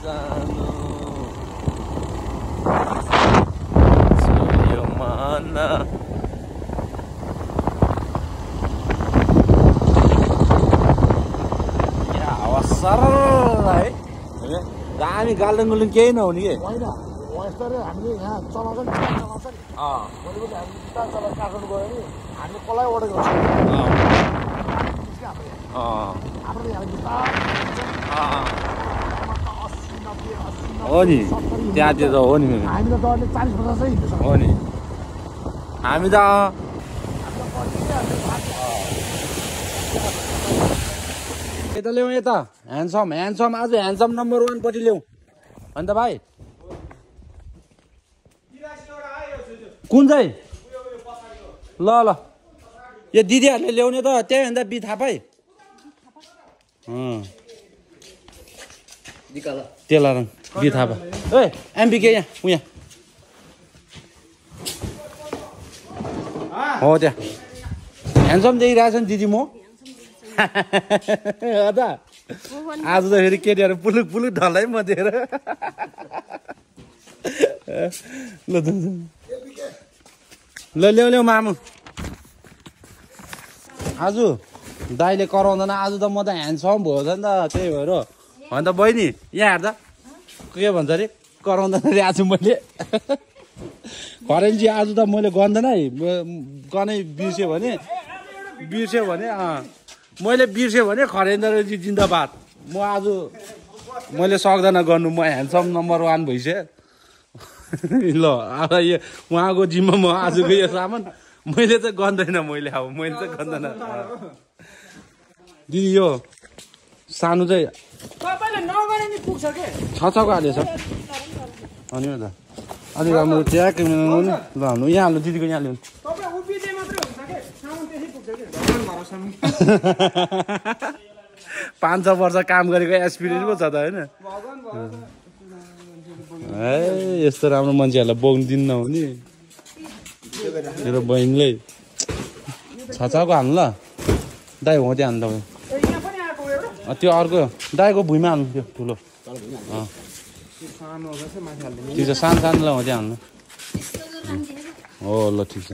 जानु यो मन या हावा सरल है दामी गाल्डन गुल्डन केही नहुने के यस्तरी हामीले यहाँ चलाउँछ नि चलाउँछ नि भोलिपल्ट हामी बिस्तार चलाएर काठमाडौँ गयो भने हामीले कसलाई अर्डर गर्छौँ हाम्रो यहाँ बिस्तार हो नि त्यहाँतिर त हो नि हामी त डरले 40-50 हिँड्छ हो नि हामी त यता ल्याउँ यता ह्यान्डसम आज ह्यान्डसम नम्बर 1 पट्टि ल्याउँ अन्त भाइ कुन चाहिँ ल ल यो दिदीहरूले ल्याउने त त्यही भन्दा बि थाहा पाइ तेला रङ बि थाहा पाइ ए एमबिके यहाँ हो त्यहाँ ह्यान्डसम देखिरहेको छ नि दिदी म आज त फेरि केटीहरू पुलुक पुलुक ढल्लै म दिएर ल ल्याउ मामु आज दाइले कराउँदैन आज त म त ह्यान्डसम भयो नि त त्यही भएर अन्त बहिनी यहाँ हेर्दा के भन्छ अरे कराउँदैन अरे आज मैले करेन्सी आज त मैले गर्दैन है गनै बिर्स्यो भने मैले बिर्स्यो भने खरेन्जी जिन्दाबाद म आज मैले सक्दैन गर्नु म ह्यान्डसम नम्बर 1 भइसक्यो ल अब यो उहाँको जिम्मा म आजको यो सामान मैले त गर्दैन मैले त गर्दैन दिदी यो सानो चाहिँ तपाईले नगरे नि पुग्छ के छको हालेछ अनि त अलि राम्रो ट्याक ल हाल्नु यहाँ हाल्नु दिदीको यहाँ ल्याउनु तपाईँ उभिँदै मात्रै हुन्छ के सामान त्यसै पुग्छ के 5-6 वर्ष काम गरेको एक्सपिरियन्स पो छ त होइन ए यस्तो राम्रो मान्छेहरूलाई बोक्नु दिन्न हो नि मेरो बहिनीले छको हाल्नु ल दाइ हो त्यहाँ हाल्नु तपाईँ त्यो अर्को दाइको भुइँमा हाल्नु त्यो ठुलो ठिक छ सानो सानो ल हो त्यहाँ हाल्नु हो ल ठिक छ